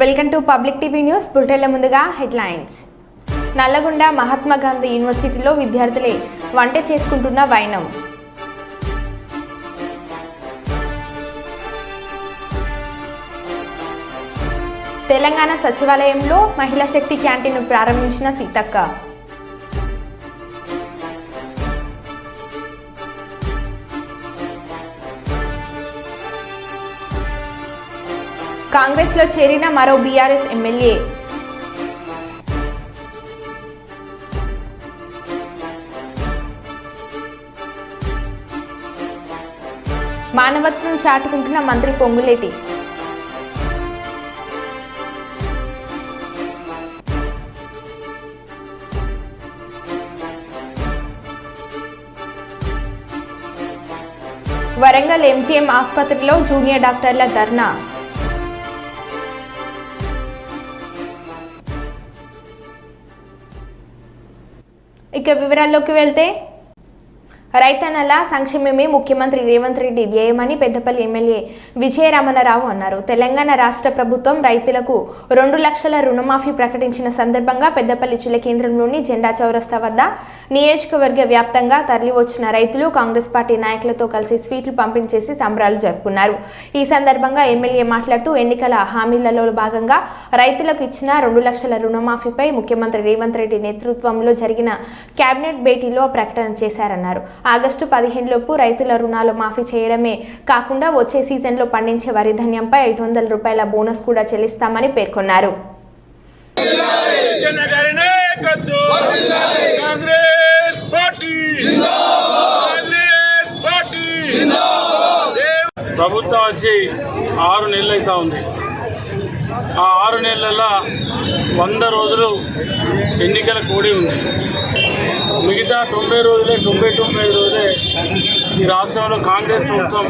Welcome to public TV news. బులెటిన్ల ముందుగా headlines. Nalgonda Mahatma Gandhi యూనివర్సిటీలో విద్యార్థులే వంట చేసుకుంటున్న వైనం. తెలంగాణ సచివాలయంలో మహిళా శక్తి క్యాంటీన్ను ప్రారంభించిన సీతక్క. కాంగ్రెస్లో చేరిన మరో బీఆర్ఎస్ ఎమ్మెల్యే. మానవత్వం చాటుకుంటున్న మంత్రి పొంగులేటి. వరంగల్ ఎంజీఎం ఆసుపత్రిలో జూనియర్ డాక్టర్ల ధర్నా. ఇక వివరాల్లోకి వెళ్తే, రైతన్నల సంక్షేమమే ముఖ్యమంత్రి రేవంత్ రెడ్డి ధ్యేయమని పెద్దపల్లి ఎమ్మెల్యే విజయరమణరావు అన్నారు. తెలంగాణ రాష్ట్ర ప్రభుత్వం రైతులకు 2 లక్షల రుణమాఫీ ప్రకటించిన సందర్భంగా పెద్దపల్లి జిల్లా కేంద్రంలోని జెండా చౌరస్తా వద్ద నియోజకవర్గ వ్యాప్తంగా తరలివచ్చిన రైతులు కాంగ్రెస్ పార్టీ నాయకులతో కలిసి స్వీట్లు పంపిణీ చేసి సంబరాలు జరుపుకున్నారు. ఈ సందర్భంగా ఎమ్మెల్యే మాట్లాడుతూ ఎన్నికల హామీలలో భాగంగా రైతులకు ఇచ్చిన 2 లక్షల రుణమాఫీపై ముఖ్యమంత్రి రేవంత్ రెడ్డి నేతృత్వంలో జరిగిన కేబినెట్ భేటీలో ప్రకటన చేశారన్నారు. ఆగస్టు 15 లోపు రైతుల రుణాలు మాఫీ చేయడమే కాకుండా వచ్చే సీజన్లో పండించే వరి ధాన్యంపై 500 రూపాయల బోనస్ కూడా చెల్లిస్తామని పేర్కొన్నారు. ప్రభుత్వం వచ్చి 6 నెలలు అవుతా ఉంది. ఆ 6 నెలల్లో 100 రోజులు ఎన్నికల కోడి ఉంది. మిగతా 90 రోజులే 99 రోజులే ఈ రాష్ట్రంలో కాంగ్రెస్ ప్రభుత్వం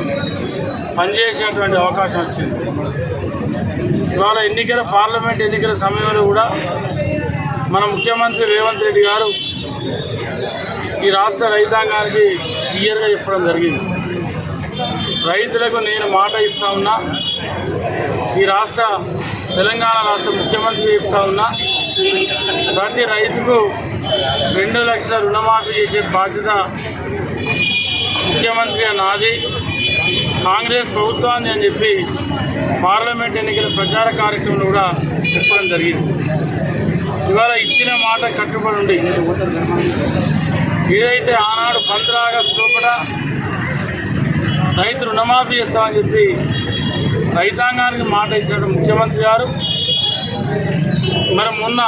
పనిచేసేటువంటి అవకాశం వచ్చింది. ఇవాళ పార్లమెంట్ ఎన్నికల సమయంలో కూడా మన ముఖ్యమంత్రి రేవంత్ రెడ్డి గారు ఈ రాష్ట్ర రైతాంగానికి క్లియర్గా చెప్పడం జరిగింది. రైతులకు నేను మాట ఇస్తా ఉన్నా, ఈ తెలంగాణ రాష్ట్ర ముఖ్యమంత్రి చెప్తా ఉన్నా, ప్రతి రైతుకు 2 లక్షల రుణమాఫీ చేసే బాధ్యత ముఖ్యమంత్రి నాది, కాంగ్రెస్ ప్రభుత్వాన్ని అని చెప్పి పార్లమెంట్ ఎన్నికల ప్రచార కార్యక్రమంలో కూడా చెప్పడం జరిగింది. ఇవాళ ఇచ్చిన మాట కట్టుబడి ఉండి ఏదైతే ఆనాడు 15 ఆగస్టు లోపల రైతు రుణమాఫీ చేస్తామని చెప్పి రైతాంగానికి మాట ఇచ్చిన ముఖ్యమంత్రి గారు మరి మొన్న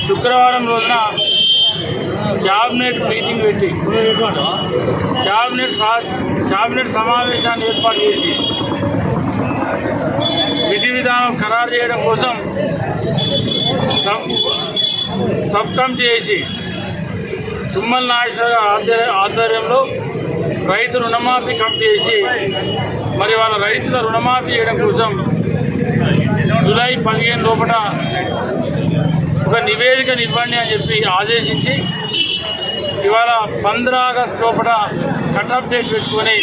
శుక్రవారం రోజున క్యాబినెట్ మీటింగ్ పెట్టి క్యాబినెట్ సమావేశాన్ని ఏర్పాటు చేసి విధి విధానం ఖరారు చేయడం కోసం సబ్ కమిటీ చేసి తుమ్మల నాగేశ్వర ఆధ్వర్యంలో రైతు రుణమాఫీ కమిటీ చేసి మరి వాళ్ళ రైతుల రుణమాఫీ చేయడం కోసం జూలై 15 లోపల ఒక నివేదిక ఇవ్వండి అని చెప్పి ఆదేశించి ఇవాళ 15 ఆగస్టు లోపల కట్-ఆఫ్ డేట్ పెట్టుకొని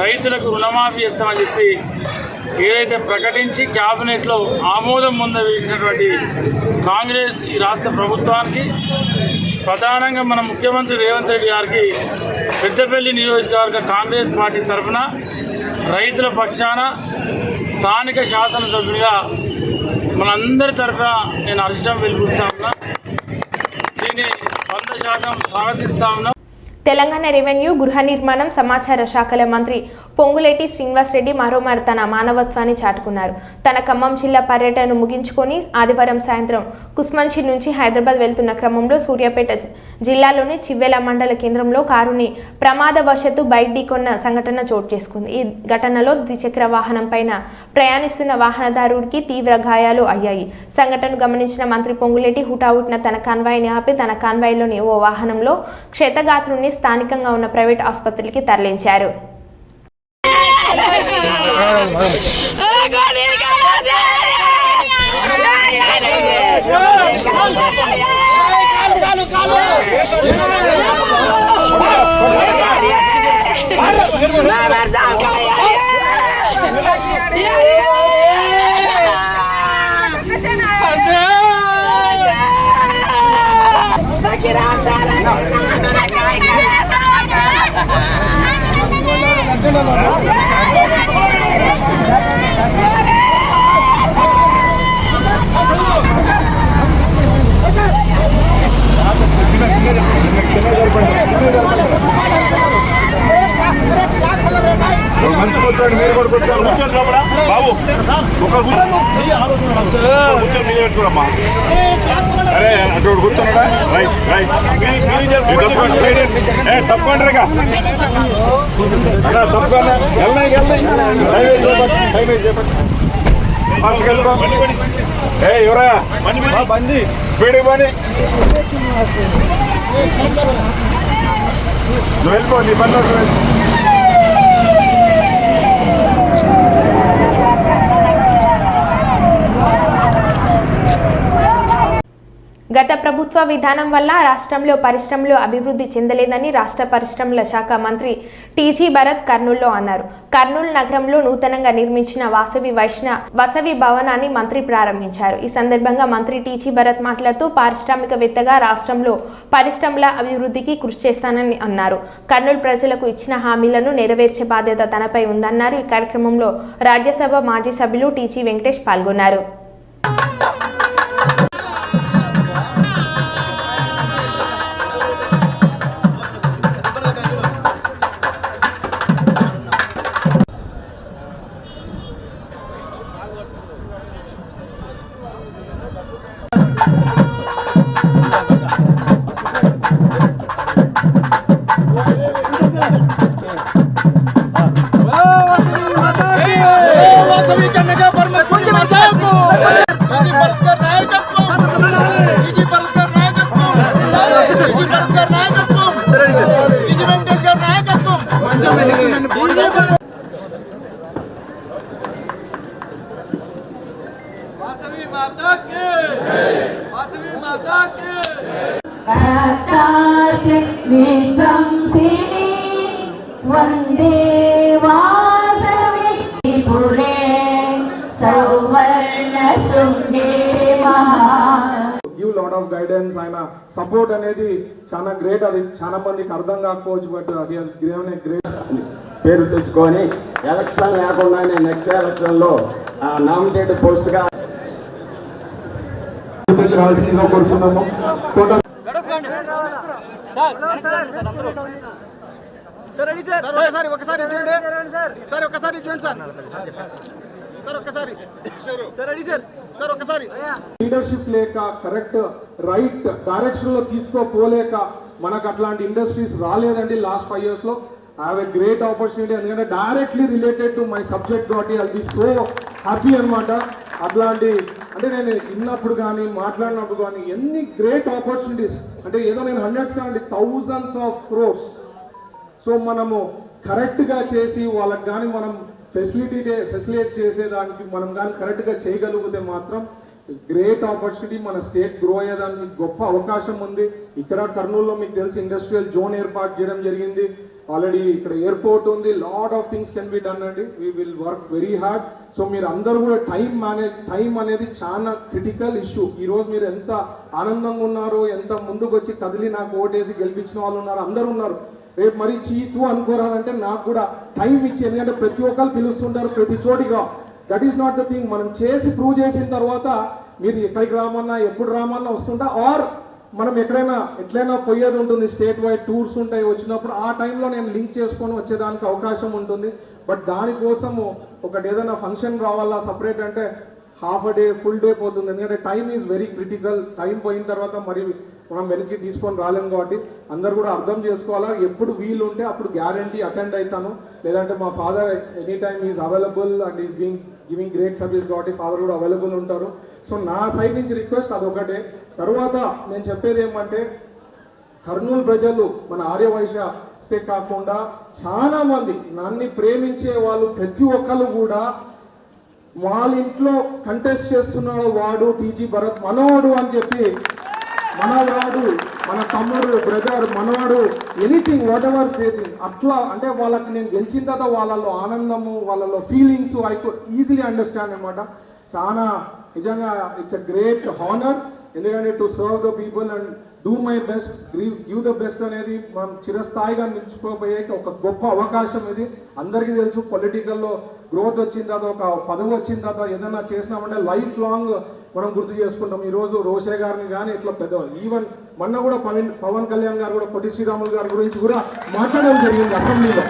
రైతులకు రుణమాఫీ ఇస్తామని చెప్పి ఏదైతే ప్రకటించి క్యాబినెట్లో ఆమోదం పొందవేసినటువంటి కాంగ్రెస్ ఈ రాష్ట్ర ప్రభుత్వానికి, ప్రధానంగా మన ముఖ్యమంత్రి రేవంత్ రెడ్డి గారికి పెద్దపల్లి నియోజకవర్గ కాంగ్రెస్ పార్టీ తరఫున రైతుల పక్షాన స్థానిక శాసనసభ్యుడిగా మనందరి తరఫున నేను హర్షం వెలిపిస్తా ఉన్నా. దీన్ని 100% స్వాగతిస్తా ఉన్నా. తెలంగాణ రెవెన్యూ, గృహ నిర్మాణం, సమాచార శాఖల మంత్రి పొంగులేటి శ్రీనివాసరెడ్డి మరోమారు తన మానవత్వాన్ని చాటుకున్నారు. తన ఖమ్మం జిల్లా పర్యటనను ముగించుకొని ఆదివారం సాయంత్రం కుస్మంచి నుంచి హైదరాబాద్ వెళ్తున్న క్రమంలో సూర్యాపేట జిల్లాలోని చివ్వెల మండల కేంద్రంలో కారుని ప్రమాదవశాత్తు బైక్ ఢీకొన్న సంఘటన చోటు చేసుకుంది. ఈ ఘటనలో ద్విచక్ర వాహనం పైన ప్రయాణిస్తున్న వాహనదారుడికి తీవ్ర గాయాలు అయ్యాయి. సంఘటనను గమనించిన మంత్రి పొంగులేటి హుటాహుటిన తన కాన్వాయ్ని ఆపి తన కాన్వాయ్లోని ఓ వాహనంలో క్షతగాత్రుని స్థానికంగా ఉన్న ప్రైవేట్ ఆసుపత్రికి తరలించారు. మంచి కూర్చోండి, మీరు కూడా కూర్చోండి. కూర్చోండి లోపల బాబు, ఒకరు కూర్చొని మీద పెట్టుకోరమ్మా. అరే అటు కూర్చోనడా, రైట్ రైట్ తప్పకుండా రేగా తప్పకుండా ఏ ఎవరా బండి స్పీడ్ బండి నువ్వు వెళ్ళిపో, నీ బండి గత ప్రభుత్వ విధానం వల్ల రాష్ట్రంలో పరిశ్రమలు అభివృద్ధి చెందలేదని రాష్ట్ర పరిశ్రమల శాఖ మంత్రి టీజీ భరత్ కర్నూలులో అన్నారు. కర్నూలు నగరంలో నూతనంగా నిర్మించిన వసవి భవనాన్ని మంత్రి ప్రారంభించారు. ఈ సందర్భంగా మంత్రి టీజీ భరత్ మాట్లాడుతూ పారిశ్రామికవేత్తగా రాష్ట్రంలో పరిశ్రమల అభివృద్ధికి కృషి చేస్తానని అన్నారు. కర్నూలు ప్రజలకు ఇచ్చిన హామీలను నెరవేర్చే బాధ్యత తనపై ఉందన్నారు. ఈ కార్యక్రమంలో రాజ్యసభ మాజీ సభ్యులు టీజీ వెంకటేష్ పాల్గొన్నారు. वंदे वासवी पुरे सौवर्ण शृंगे महा గివ్ లాట్ ఆఫ్ గైడెన్స్. ఆయన సపోర్ట్ అనేది చాలా గ్రేట్. అది చాలా మందికి అర్థం కాకపోవచ్చు, but he has given a great పేరు తెచ్చుకొని ఎలక్షన్ లేకుండానే నెక్స్ట్ ఎలక్షన్లో నామినేటెడ్ పోస్ట్గా రావాల్సిందిగా కోరుతున్నాము. లీడర్షిప్ లేక కరెక్ట్ రైట్ డైరెక్షన్ లో తీసుకోపోలేక మనకు అట్లాంటి ఇండస్ట్రీస్ రాలేదండి లాస్ట్ 5 years లో. I have a great opportunity, ఎందుకంటే directly related to my subject కాబట్టి ఐ బి సో హ్యాపీ అనమాట. అట్లాంటి అంటే నేను విన్నప్పుడు కానీ మాట్లాడినప్పుడు కానీ ఎన్ని గ్రేట్ ఆపర్చునిటీస్, అంటే ఏదో నేను హండ్రెడ్స్ కాదండి, థౌజండ్స్ ఆఫ్ క్రోర్స్. సో మనము కరెక్ట్గా చేసి వాళ్ళకి కానీ మనం ఫెసిలిటేట్ చేసేదానికి మనం కానీ కరెక్ట్గా చేయగలిగితే మాత్రం గ్రేట్ ఆపర్చునిటీ. మన స్టేట్ గ్రో అయ్యేదానికి గొప్ప అవకాశం ఉంది. ఇక్కడ కర్నూలులో మీకు తెలిసి ఇండస్ట్రియల్ జోన్ ఏర్పాటు చేయడం జరిగింది. ఆల్రెడీ ఇక్కడ ఎయిర్పోర్ట్ ఉంది. Lot of things can be done అండి. We will work very hard. So మీరు అందరూ కూడా టైం అనేది చాలా క్రిటికల్ ఇష్యూ. ఈరోజు మీరు ఎంత ఆనందంగా ఉన్నారో, ఎంత ముందుకు వచ్చి కదిలి నాకు ఓటేసి గెలిపించిన వాళ్ళు ఉన్నారు, అందరూ ఉన్నారు. రేపు మరి చీతు అనుకోరాలంటే నాకు కూడా టైం ఇచ్చి, ఎందుకంటే ప్రతి ఒక్కరు పిలుస్తుంటారు ప్రతి చోటిగా. That is not the thing. మనం చేసి ప్రూవ్ చేసిన తర్వాత మీరు ఎక్కడికి రామన్నా ఎప్పుడు రామన్నా వస్తుంటా, ఆర్ మనం ఎట్లయినా పోయేది ఉంటుంది. స్టేట్ వైడ్ టూర్స్ ఉంటాయి, వచ్చినప్పుడు ఆ టైంలో నేను లింక్ చేసుకొని వచ్చేదానికి అవకాశం ఉంటుంది. బట్ దానికోసము ఒకటి ఏదైనా ఫంక్షన్ రావాలా సపరేట్ అంటే half a day full day పోతుంది. ఎందుకంటే time is very critical. Time పోయిన తర్వాత మరి మనం వెనక్కి తీసుకొని రాలేము. కాబట్టి అందరు కూడా అర్థం చేసుకోవాలా. ఎప్పుడు వీలు ఉంటే అప్పుడు గ్యారంటీ అటెండ్ అవుతాను. లేదంటే మా father any time is available and is giving great service కాబట్టి ఫాదర్ కూడా అవైలబుల్ ఉంటారు. సో నా సైడ్ నుంచి రిక్వెస్ట్ అదొకటే. తర్వాత నేను చెప్పేది ఏమంటే, కర్నూలు ప్రజలు మన ఆర్యవైశ్యే కాకుండా చాలా మంది నన్ను ప్రేమించే వాళ్ళు ప్రతి ఒక్కరు కూడా వాళ్ళ ఇంట్లో కంటెస్ట్ చేస్తున్నాడు వాడు టీజీ భరత్ మనవాడు అని చెప్పి, మనవాడు, మన తమ్ముడు, బ్రదర్, మనవాడు, ఎనీథింగ్ వాట్ ఎవర్ అట్లా అంటే వాళ్ళకి నేను గెలిచిన తర్వాత వాళ్ళలో ఆనందము, వాళ్ళలో feelings I could easily understand అనమాట. చాలా నిజంగా ఇట్స్ ఎ గ్రేట్ హానర్. ఎందుకంటే to serve the people and do my best give the best అనేది మనం చిరస్థాయిగా నిలుచుకోబోయే ఒక గొప్ప అవకాశం ఇది. అందరికీ తెలుసు పొలిటికల్లో గ్రోత్ వచ్చిన తర్వాత ఒక పదవి వచ్చిన తర్వాత ఏదైనా చేసినామంటే లైఫ్ లాంగ్ మనం గుర్తు చేసుకుంటాం. ఈరోజు రోషే గారిని కానీ ఇట్లా పెద్దవాళ్ళు ఈవెన్ మొన్న కూడా పవన్ కళ్యాణ్ గారు కూడా పొట్టి శ్రీరాములు గారి గురించి కూడా మాట్లాడడం జరిగింది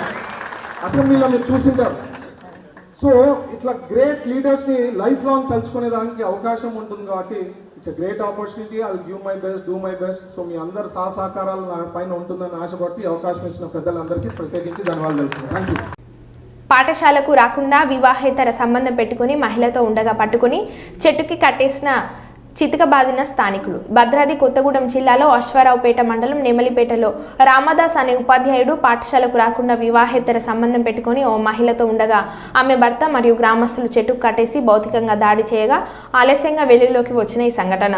అసెంబ్లీలో మీరు చూసింటారు. సో ఇట్లా గ్రేట్ లీడర్స్ని లైఫ్ లాంగ్ తలుచుకునే దానికి అవకాశం ఉంటుంది కాబట్టి it's a great opportunity. I give my best, do my best. So మీ అందరు సహకారాలు నా పైన ఉంటుందని ఆశపడుతూ ఈ అవకాశం ఇచ్చిన పెద్దలందరికీ ప్రత్యేకించి ధన్యవాదాలు తెలుపుతున్నాను. Thank you. పాఠశాలకు రాకుండా వివాహేతర సంబంధం పెట్టుకుని మహిళతో ఉండగా పట్టుకుని చెట్టుకి కట్టేసిన చితకబాదిన స్థానికులు. భద్రాద్రి కొత్తగూడెం జిల్లాలో అశ్వారావుపేట మండలం నెమలిపేటలో రామదాస్ అనే ఉపాధ్యాయుడు పాఠశాలకు రాకుండా వివాహేతర సంబంధం పెట్టుకుని ఓ మహిళతో ఉండగా ఆమె భర్త మరియు గ్రామస్తులు చెట్టుకు కట్టేసి భౌతికంగా దాడి చేయగా ఆలస్యంగా వెలుగులోకి వచ్చిన ఈ సంఘటన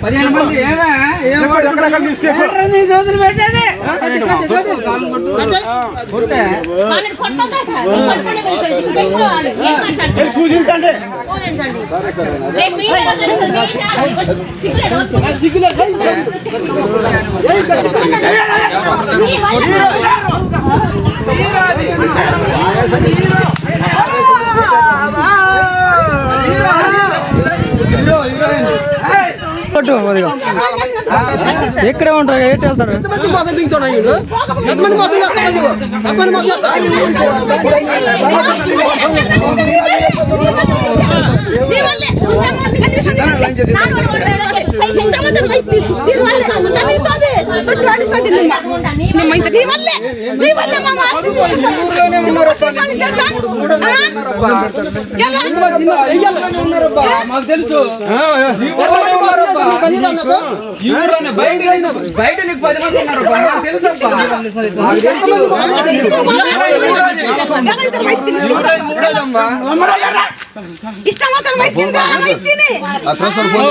పదిహేను మంది రోజులు పెట్టేది ఎక్కడే ఉంటారు ఎటు వెళ్తారు ఎంతమంది మోసం దిగుతాడు ఎంతమంది మోసం మాకు తెలుసు బయట నీకు 10 మంది ఉన్నారు తెలుసబ్బా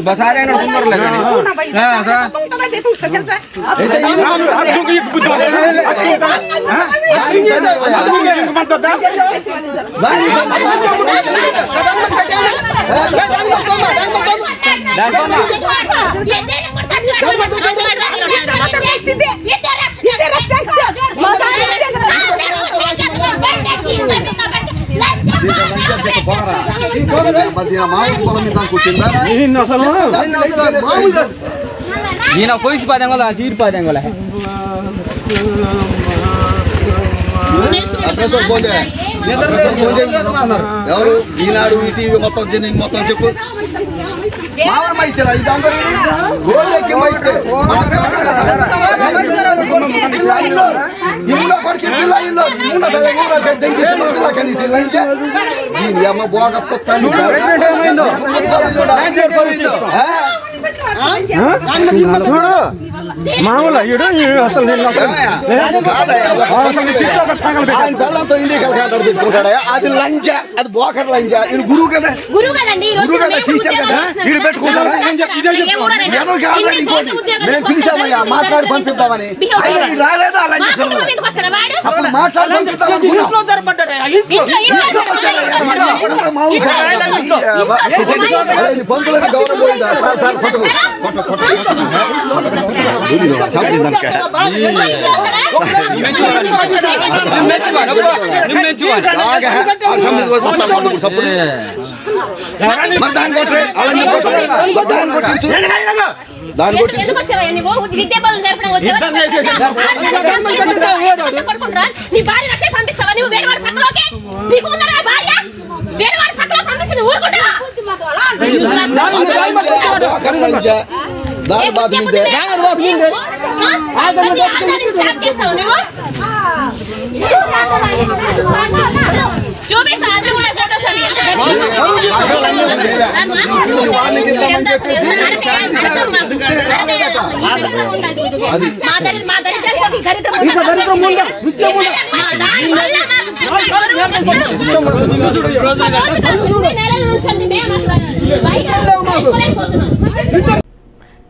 బసారే ఈయన పోయి పాదంగోళ చీరి పాదంగోళ ఎవరు ఈనాడు ఈ టీవీ మొత్తం జనం మొత్తం చెప్పు మామూలు అసలు ఆయన బెల్లంతో ఇండియా పెట్టుకుంటాడా అది లంచ అది బోకర్ లంచ ఇది గురువు కదా గురువు కదా టీచర్ కదా వీడు పెట్టుకుంటారా మేము పిలిచామయ్యా మాట్లాడి పంపిద్దామని రాలేదా లంచ అప్పుడు మాట్లాడి పంతులని గౌరవం పోయిందా దాన్ని కొట్టించు దాని బాధ మీదే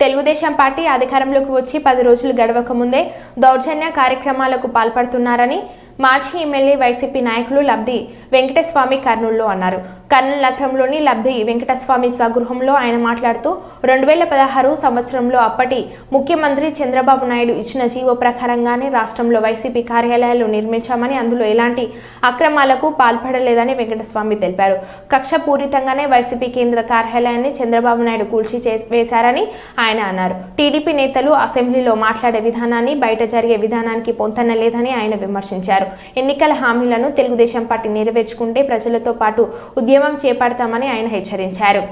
తెలుగుదేశం పార్టీ అధికారంలోకి వచ్చి 10 రోజులు గడవక ముందే దౌర్జన్య కార్యక్రమాలకు పాల్పడుతున్నారని మాజీ ఎమ్మెల్యే వైసీపీ నాయకులు లబ్ధి వెంకటస్వామి కర్నూలులో అన్నారు. కర్నూలు నగరంలోని లబ్ధి వెంకటస్వామి స్వగృహంలో ఆయన మాట్లాడుతూ 2016 సంవత్సరంలో అప్పటి ముఖ్యమంత్రి చంద్రబాబు నాయుడు ఇచ్చిన జీవో ప్రకారంగానే రాష్ట్రంలో వైసీపీ కార్యాలయాలు నిర్మించామని, అందులో ఎలాంటి అక్రమాలకు పాల్పడలేదని వెంకటస్వామి తెలిపారు. కక్షపూరితంగానే వైసీపీ కేంద్ర కార్యాలయాన్ని చంద్రబాబు నాయుడు కూల్చి వేశారని ఆయన అన్నారు. టీడీపీ నేతలు అసెంబ్లీలో మాట్లాడే విధానాన్ని బయట జరిగే విధానానికి పొంతన లేదని ఆయన విమర్శించారు. ఎన్నికల హామీలను తెలుగుదేశం పార్టీ నెరవేర్చుకుంటే ప్రజలతో పాటు ఉద్యమం చేపడతామని ఆయన హెచ్చరించారు.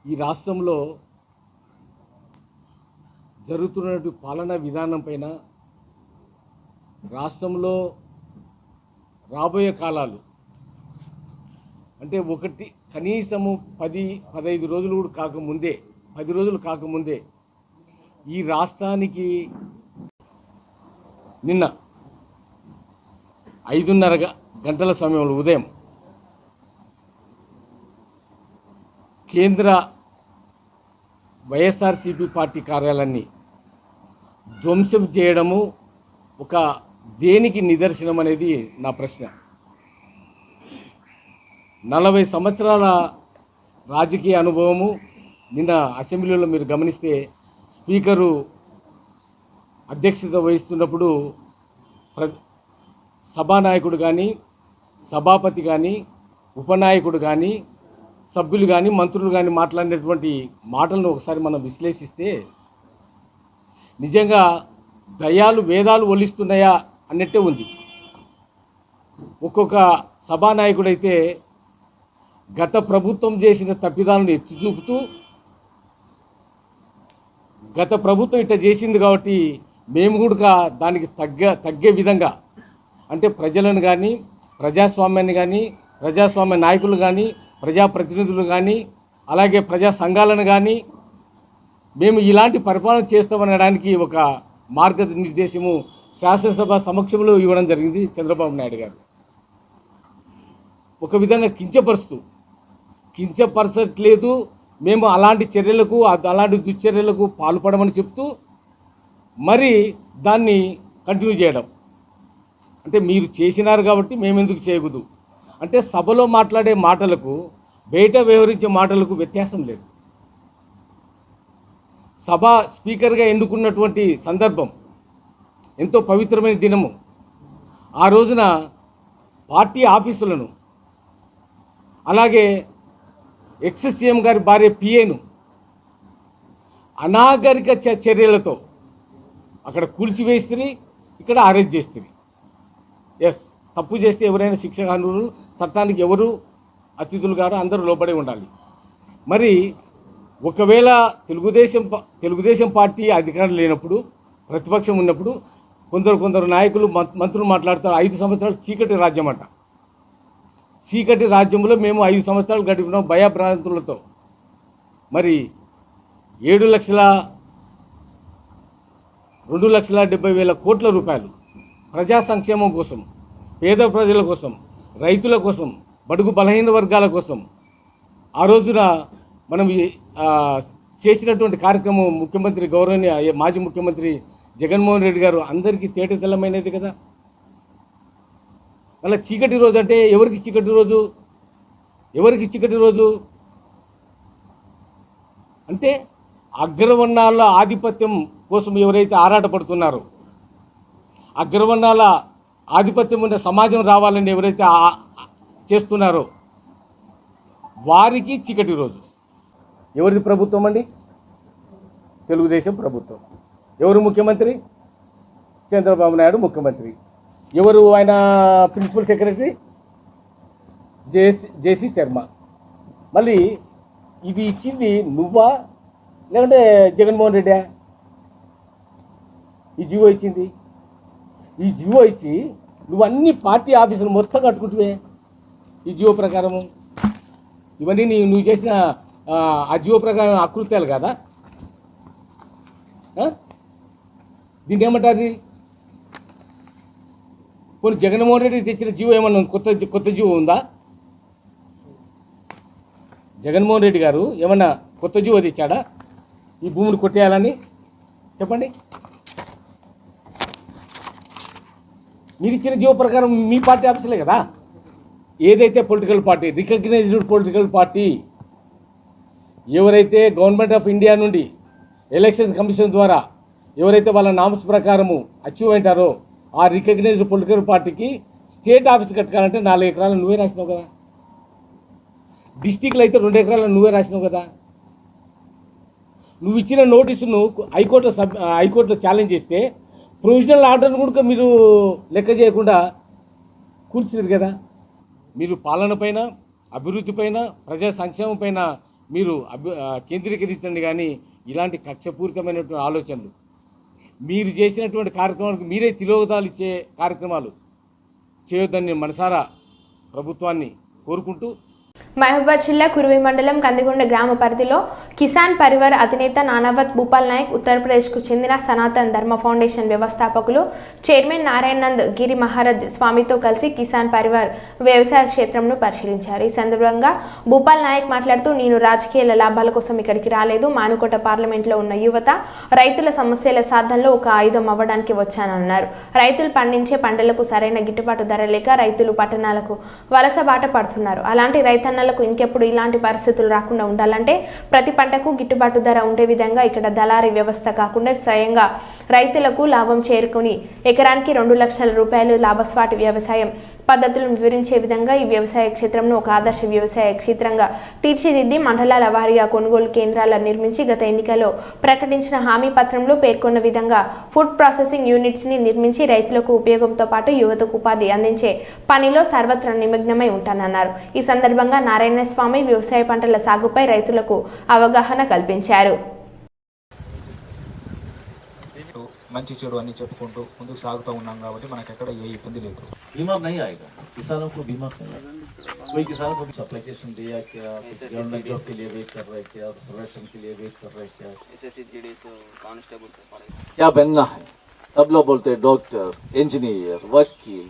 ఈ రాష్ట్రంలో జరుగుతున్నటువంటి పాలనా విధానం పైన రాష్ట్రంలో రాబోయే కాలాలు అంటే ఒకటి కనీసము 10-15 రోజులు కూడా కాకముందే 10 రోజులు కాకముందే ఈ రాష్ట్రానికి నిన్న 5:30 గంటల సమయంలో ఉదయం కేంద్ర వైఎస్ఆర్సీపీ పార్టీ కార్యాలయాన్ని ధ్వంసం చేయడము ఒక దేనికి నిదర్శనం అనేది నా ప్రశ్న. 40 సంవత్సరాల రాజకీయ అనుభవము. నిన్న అసెంబ్లీలో మీరు గమనిస్తే స్పీకరు అధ్యక్షత వహిస్తున్నప్పుడు సభానాయకుడు కానీ, సభాపతి కానీ, ఉపనాయకుడు కానీ, సభ్యులు కానీ, మంత్రులు కానీ మాట్లాడినటువంటి మాటలను ఒకసారి మనం విశ్లేషిస్తే నిజంగా దయాలు వేదాలు ఒలిస్తున్నాయా అన్నట్టే ఉంది. ఒక్కొక్క సభానాయకుడైతే గత ప్రభుత్వం చేసిన తప్పిదాలను ఎత్తి చూపుతూ గత ప్రభుత్వం ఇట్లా చేసింది కాబట్టి మేము కూడా దానికి తగ్గే విధంగా అంటే ప్రజలను కానీ, ప్రజాస్వామ్యాన్ని కానీ, ప్రజాస్వామ్య నాయకులు కానీ, ప్రజాప్రతినిధులు కానీ, అలాగే ప్రజా సంఘాలను కానీ మేము ఇలాంటి పరిపాలన చేస్తామనడానికి ఒక మార్గనిర్దేశము శాసనసభ సమక్షంలో ఇవ్వడం జరిగింది చంద్రబాబు నాయుడు గారు. ఒక విధంగా కించపరచట్లేదు, మేము అలాంటి చర్యలకు అలాంటి దుశ్చర్యలకు పాల్పడమని చెప్తూ మరి దాన్ని కంటిన్యూ చేయడం అంటే మీరు చేసినారు కాబట్టి మేమెందుకు చేయకూడదు అంటే సభలో మాట్లాడే మాటలకు బయట వ్యవహరించే మాటలకు వ్యత్యాసం లేదు. సభ స్పీకర్గా ఎన్నుకున్నటువంటి సందర్భం ఎంతో పవిత్రమైన దినము. ఆ రోజున పార్టీ ఆఫీసులను అలాగే ఎక్స్-సీఎం గారి భార్య పిఏను అనాగరిక చర్యలతో అక్కడ కూల్చివేస్తుంది, ఇక్కడ అరెస్ట్ చేస్తుంది. ఎస్, తప్పు చేస్తే ఎవరైనా శిక్షార్హులు, చట్టానికి ఎవరు అతిథులు గారు అందరూ లోబడి ఉండాలి. మరి ఒకవేళ తెలుగుదేశం పార్టీ అధికారం లేనప్పుడు, ప్రతిపక్షం ఉన్నప్పుడు కొందరు నాయకులు మంత్రులు మాట్లాడతారు 5 సంవత్సరాలు చీకటి రాజ్యం అంట. చీకటి రాజ్యంలో మేము 5 సంవత్సరాలు గడిపినాం భయభ్రాంతులతో. మరి 2,70,000 కోట్ల రూపాయలు ప్రజా సంక్షేమం కోసం, పేద ప్రజల కోసం, రైతుల కోసం, బడుగు బలహీన వర్గాల కోసం ఆ రోజున మనం చేసినటువంటి కార్యక్రమం ముఖ్యమంత్రి గౌరవనీయ మాజీ ముఖ్యమంత్రి జగన్మోహన్ రెడ్డి గారు అందరికీ తేటతెల్లమైనది కదా. అలా చీకటి రోజు అంటే ఎవరికి చీకటి రోజు అంటే అగ్రవర్ణాల ఆధిపత్యం కోసం ఎవరైతే ఆరాటపడుతున్నారో, అగ్రవర్ణాల ఆధిపత్యం ఉన్న సమాజం రావాలని ఎవరైతే చేస్తున్నారో వారికి చీకటి రోజు. ఎవరిది ప్రభుత్వం అండి? తెలుగుదేశం ప్రభుత్వం. ఎవరు ముఖ్యమంత్రి? చంద్రబాబు నాయుడు ముఖ్యమంత్రి. ఎవరు ఆయన ప్రిన్సిపల్ సెక్రటరీ? జేసీ శర్మ. మళ్ళీ ఇది ఇచ్చింది నువ్వా లేకుంటే జగన్మోహన్ రెడ్డా? ఈ జీవో ఇచ్చింది. ఈ జీవో ఇచ్చి నువ్వు అన్ని పార్టీ ఆఫీసులు మొత్తం కట్టుకుంటువే ఈ జీవో ప్రకారము. ఇవన్నీ నువ్వు చేసిన ఆ జీవో ప్రకారం అకృత్యాలు కదా. దీన్ని ఏమంటారు? పోనీ జగన్మోహన్ రెడ్డి తెచ్చిన జీవో ఏమన్నా కొత్త జీవో ఉందా? జగన్మోహన్ రెడ్డి గారు ఏమన్నా కొత్త జీవో తెచ్చాడా ఈ భూములు కొట్టేయాలని? చెప్పండి. మీరు ఇచ్చిన జీవో ప్రకారం మీ పార్టీ ఆఫీసులే కదా. ఏదైతే political party, recognised political party ఎవరైతే గవర్నమెంట్ ఆఫ్ ఇండియా నుండి ఎలక్షన్ కమిషన్ ద్వారా ఎవరైతే వాళ్ళ నామ్స్ ప్రకారము అచీవ్ అయింటారో ఆ రికగ్నైజ్డ్ పొలిటికల్ పార్టీకి స్టేట్ ఆఫీస్ కట్టుకోవాలంటే 4 ఎకరాలు నువ్వే రాసినావు కదా. డిస్టిక్లో అయితే 2 ఎకరాలు నువ్వే రాసినావు కదా. నువ్వు ఇచ్చిన నోటీసును హైకోర్టులో ఛాలెంజ్ చేస్తే ప్రొవిజనల్ ఆర్డర్ను కూడా మీరు లెక్క చేయకుండా కూర్చున్నారు కదా. మీరు పాలన పైన, అభివృద్ధి పైన, ప్రజా సంక్షేమం పైన మీరు కేంద్రీకరించండి. కానీ ఇలాంటి కక్షపూరితమైనటువంటి ఆలోచనలు, మీరు చేసినటువంటి కార్యక్రమాలకు మీరే తిలోదకాలు ఇచ్చే కార్యక్రమాలు చేయొద్దని మనసారా ప్రభుత్వాన్ని కోరుకుంటూ, మహబూబాద్ జిల్లా కురువి మండలం కందికొండ గ్రామ పరిధిలో కిసాన్ పరివార్ అధినేత నానావత్ భూపాల్ నాయక్, ఉత్తరప్రదేశ్కు చెందిన సనాతన్ ధర్మ ఫౌండేషన్ వ్యవస్థాపకులు చైర్మన్ నారాయణానంద్ గిరి మహారాజ్ స్వామితో కలిసి కిసాన్ పరివార్ వ్యవసాయ క్షేత్రంను పరిశీలించారు. ఈ సందర్భంగా భూపాల్ నాయక్ మాట్లాడుతూ, నేను రాజకీయాల లాభాల కోసం ఇక్కడికి రాలేదు. మానుకోట పార్లమెంట్లో ఉన్న యువత రైతుల సమస్యల సాధనలో ఒక ఆయుధం అవ్వడానికి వచ్చానన్నారు. రైతులు పండించే పంటలకు సరైన గిట్టుబాటు ధర లేక రైతులు పట్టణాలకు వలస బాట పడుతున్నారు. అలాంటి రైతన్నలకు ఇంకెప్పుడు ఇలాంటి పరిస్థితులు రాకుండా ఉండాలంటే ప్రతి పంటకు గిట్టుబాటు ధర ఉండే విధంగా ఇక్కడ దళారీ వ్యవస్థ కాకుండా స్వయంగా రైతులకు లాభం చేరుకుని ఎకరానికి 2 లక్షల రూపాయలు లాభస్వాటి వ్యవసాయం పద్ధతులను వివరించే విధంగా ఈ వ్యవసాయ క్షేత్రంను ఒక ఆదర్శ వ్యవసాయ క్షేత్రంగా తీర్చిదిద్ది మండలాల వారీగా కొనుగోలు కేంద్రాలను నిర్మించి గత ఎన్నికల్లో ప్రకటించిన హామీ పత్రంలో పేర్కొన్న విధంగా ఫుడ్ ప్రాసెసింగ్ యూనిట్స్ని నిర్మించి రైతులకు ఉపయోగంతో పాటు యువతకు ఉపాధి అందించే పనిలో సర్వత్రా నిమగ్నమై ఉంటానన్నారు. ఈ సందర్భంగా నారాయణ స్వామి వ్యవసాయ పంటల సాగుపై రైతులకు అవగాహన కల్పించారు. మంచి చెడు అని చెప్పుకుంటూ ముందుకు సాగుతూ ఉన్నాం కాబట్టి మనకు ఎక్కడ ఏ ఇబ్బంది లేదు. बीमा नहीं आएगा, किसानों को बीमा नहीं आएगा. कोई किसानों को एप्लीकेशन दिया क्या, गवर्नमेंट जॉब के लिए वेट कर रहे हैं क्या, प्रोडक्शन के लिए वेट कर रहे हैं क्या, कांस्टेबल क्या बनना है. सब लोग बोलते हैं डॉक्टर, इंजीनियर, वकील.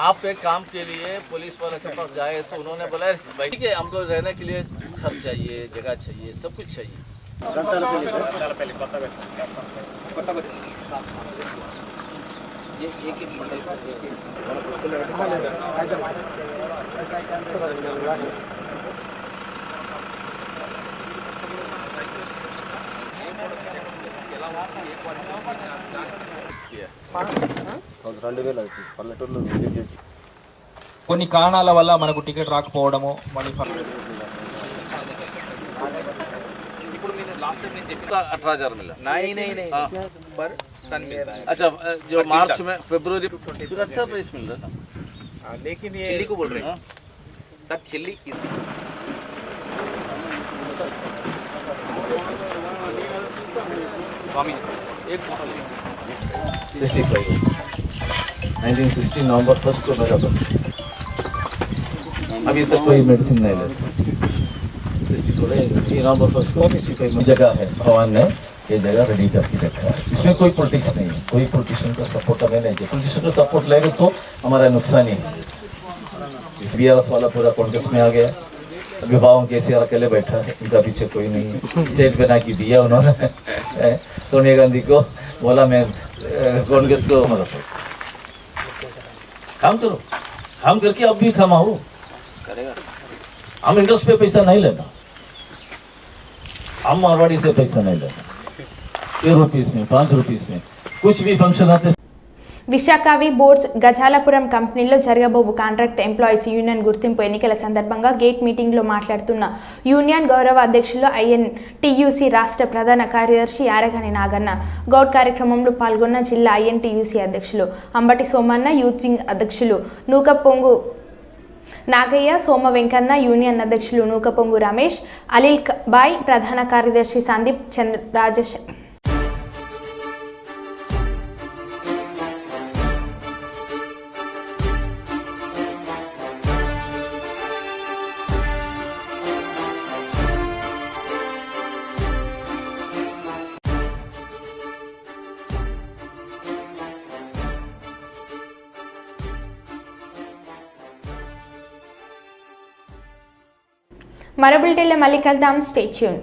आप एक काम के लिए पुलिस वाले के पास जाए तो उन्होंने बोला ठीक है हमको रहने के लिए घर चाहिए, जगह चाहिए, सब कुछ चाहिए. ये एक मंडल का కొన్ని కారణాల వల్ల మనకు టికెట్ రాకపోవడము, మళ్ళీ ఇప్పుడు మీరు లాస్ట్ टाइम నేను చెప్పి 18,000 मिला. नहीं पर टन मिलता है. अच्छा जो मार्च में फरवरी 22 अच्छा प्राइस मिल रहा था. लेकिन ये चिल्ली को बोल रहे हैं सब चिल्ली स्वामी एक मॉडल 65 1960 नवंबर 1 को मेरा बर्थ. अभी तक कोई मेडिसिन नहीं लेता. नवंबर 1 को जगह है, भगवान ने ये जगह रेडी करके रखा है. इसमें कोई पॉलिटिक्स नहीं है, कोई पॉलिटिशियन का सपोर्ट हमें नहीं चाहिए. पॉलिटिशियन का सपोर्ट लेगा तो हमारा नुकसान ही है. इस BRS वाला पूरा कांग्रेस में आ गया. अभिभावक KCR अकेले बैठा है, उनका पीछे कोई नहीं है. स्टेट बना के दिया उन्होंने. सोनिया गांधी को बोला मैं कांग्रेस को मदद काम करो, काम करके अब भी कमाओ. हम इंडस्ट्री पे पैसा नहीं लेना, हम मारवाड़ी से पैसा नहीं लेना. 1 रुपीस में 5 रुपीस में कुछ भी फंक्शन आते. విశాఖవి బోర్డ్స్ గజాలపురం కంపెనీలో జరగబోవు కాంట్రాక్ట్ ఎంప్లాయీస్ యూనియన్ గుర్తింపు ఎన్నికల సందర్భంగా గేట్ మీటింగ్లో మాట్లాడుతున్న యూనియన్ గౌరవ అధ్యక్షులు INTUC రాష్ట్ర ప్రధాన కార్యదర్శి యారగాని నాగన్న గౌడ్ కార్యక్రమంలో పాల్గొన్న జిల్లా INTUC అధ్యక్షులు అంబటి సోమన్న, యూత్ వింగ్ అధ్యక్షులు నూకపొంగు నాగయ్య, సోమ వెంకన్న, యూనియన్ అధ్యక్షులు నూకపొంగు రమేష్, అనిల్ బాయ్, ప్రధాన కార్యదర్శి సందీప్ చంద్ర రాజేష్. మరో బులెటిన్లో మళ్ళీ కలుద్దాం. Stay tune.